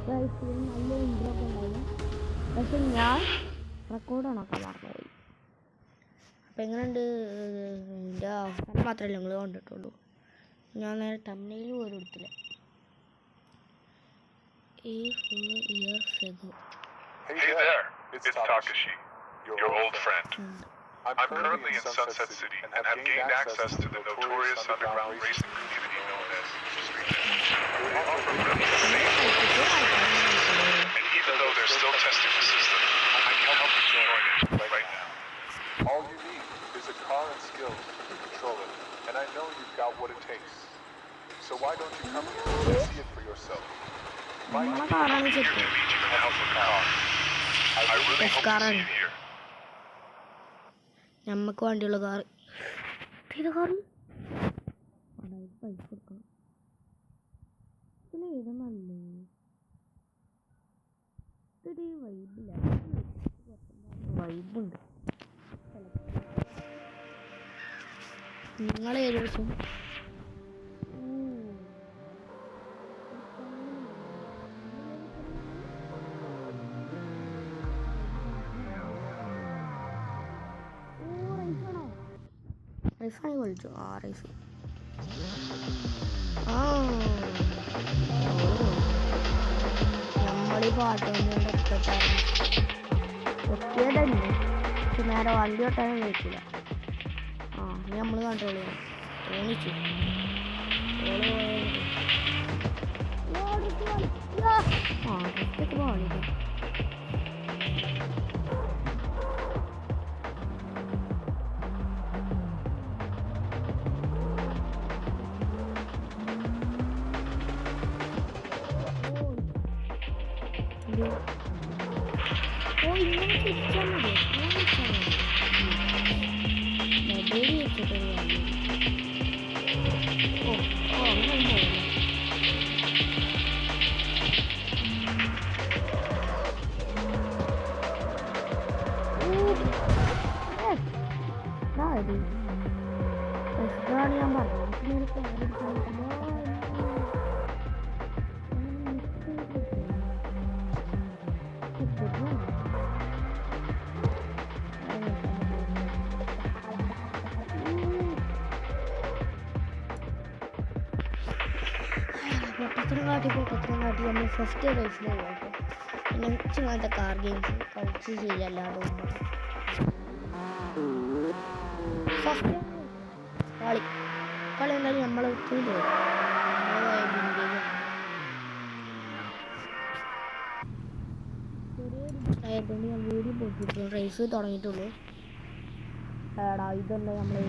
നല്ല ഇൻട്രോ ഒക്കെ ഉണ്ടായിരുന്നു. പക്ഷെ ഞാൻ റെക്കോർഡാണൊക്കെ മറന്നുപോയി. അപ്പം എങ്ങനെയുണ്ട് എൻ്റെ അവസാനം മാത്രമല്ല നിങ്ങൾ കണ്ടിട്ടുള്ളൂ. ഞാൻ നേരെ തമിഴിൽ പോലും എടുത്തില്ല. Hey there, it's Takashi, your old friend. I'm currently in Sunset City and have gained access to the notorious underground racing community known as Street Fighter. They offer really insane, and even though they're still testing the system, I can help you join it right now. All you need is a car and skills to control it, and I know you've got what it takes. So why don't you come here and see it for yourself? I really hope to see you here. നമുക്ക് വേണ്ടിയുള്ള car ഇത് car പൈസ കൊടുക്കണം. ഇത് നല്ലേ ഇതൊരു വൈബില്ല, വൈബുണ്ട്. നിങ്ങളേത് ദിവസം റൈസായി കളിച്ചു. റൈസ് നമ്മളീ പാട്ട് ഒറ്റയതന്നെ, പക്ഷെ നേരെ വണ്ടി ഓട്ടാനും കഴിക്കില്ല. നമ്മൾ കൺട്രോൾ ചെയ്യണം. തോന്നിച്ചു പാടില്ല. ഇങ്ങനെ തിരിച്ചാൽ മതി. മൊബൈൽ വെച്ചിട്ടൊരു കാര്യം. അങ്ങനെ ഇതാണ് ഞാൻ പറഞ്ഞത്. പൊട്ടത്തിനും കാട്ടി നമ്മൾ ഫസ്റ്റ് റേസിൽ പോകട്ടെ. പിന്നെ ഇങ്ങനത്തെ കാർ ഗെയിംസ് കളിച്ച് ചെയ്യല്ലാതെ ഫസ്റ്റ് കളി എന്നാലും നമ്മളെ ഒത്തിരി പോകും. ആയതുകൊണ്ട് ഞാൻ വീഡിയോ പോയിട്ടുള്ളൂ, റേസ് തുടങ്ങിയിട്ടുള്ളൂ. എടാ ഇതുണ്ട് നമ്മളെ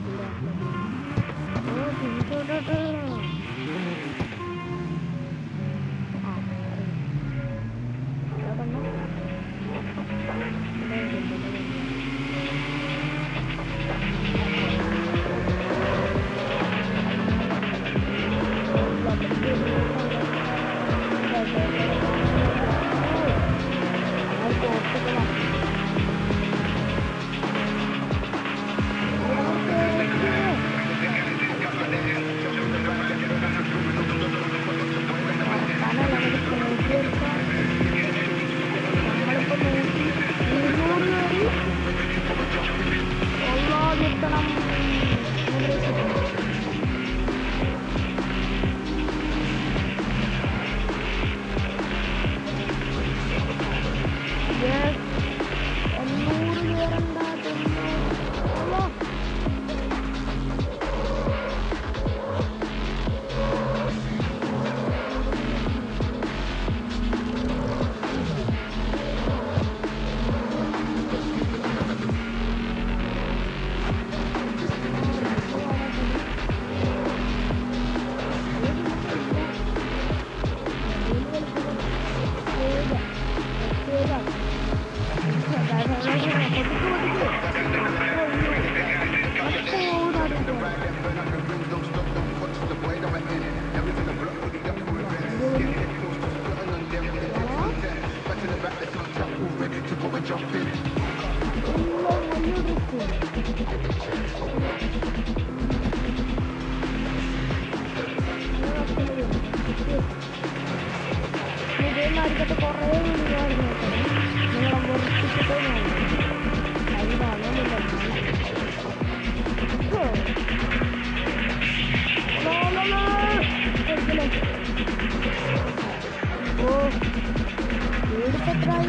അടിക്കത്തെ കുറേ വീടുകളായിരുന്നു നിങ്ങളെ വെറുപ്പിച്ചിട്ട് അത് കാണുന്നില്ല. ഓ വീടിപ്പത്രായി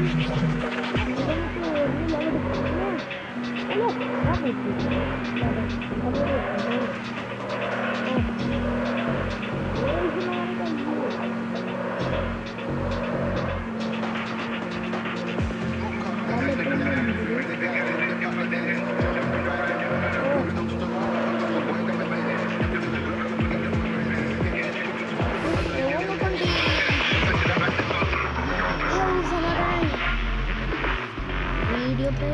വീഡിയോ പ്ലേ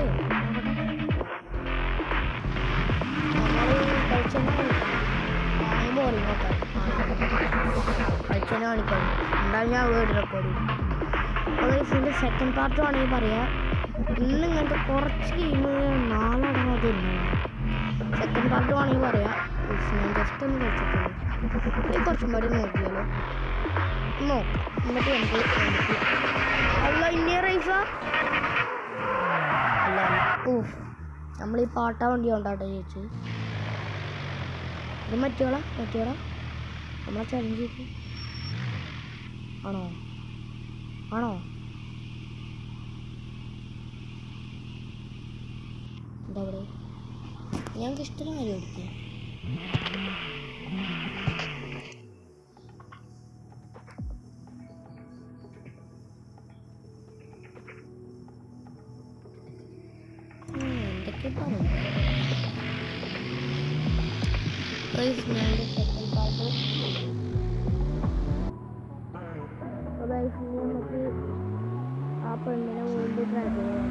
കളിച്ചനെ കാണിക്കാം. എന്തായാലും ഞാൻ വീട് റെക്കോർഡ് ചെയ്യും. അപ്പോൾ ഇതിൻ്റെ സെക്കൻഡ് പാർട്ട് വേണമെങ്കിൽ പറയാം. ഇന്ന് ഇങ്ങനത്തെ കുറച്ച് ഗെയിം നാലടങ്ങ് അത് സെക്കൻഡ് പാർട്ട് വേണമെങ്കിൽ പറയാം. ഞാൻ ജസ്റ്റ് ഒന്ന് കളിച്ചിട്ടുള്ളൂ. ഇത് കുറച്ചും പാടി നോക്കിയാലോ, നോക്കാം. എന്നിട്ട് നമുക്ക് അല്ല ഇന്ത്യ റൈസാ അല്ല ഓഹ് നമ്മൾ ഈ പാട്ടാ വണ്ടി കൊണ്ടാട്ടെ ചേച്ചി. ഇത് മറ്റോളാ നമ്മളെ ചലഞ്ച് ചെയ്തു ആണോ എന്താ അവിടെ ഞങ്ങൾക്ക് ഇഷ്ടമുള്ള കാര്യം എടുക്കുക. എന്തൊക്കെ പറയും സെക്കൻഡ് പാർട്ട്. നമുക്ക് ആ പെണ്ണിനെ വീണ്ടും ട്രൈ ചെയ്യാം.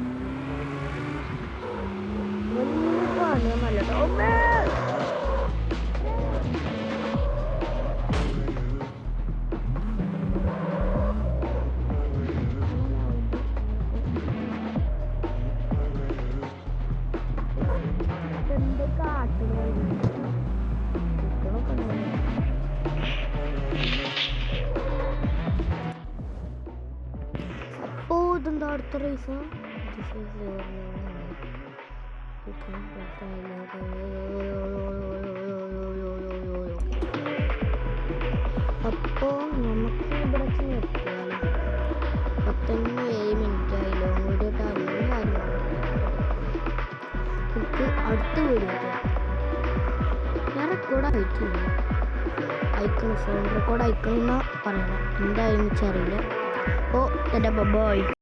വലിയ പണിയൊന്നല്ല കേട്ടോ. അപ്പോൾ ഇതെന്താ അടുത്ത റേസ്? അപ്പോൾ നമുക്ക് ഇവിടെ നിർത്തിയാൽ 17 മിനിറ്റ് ആയില്ലോ. വീഡിയോ നമുക്ക് അടുത്ത വീഡിയോ ഞാൻ റെക്കോർഡ് അയക്കില്ല. സൗണ്ട് റെക്കോർഡ് അയക്കണമെന്നാണ് പറയണത്. എന്തായാലും വെച്ചറിയില്ല. അപ്പോൾ ബൈ.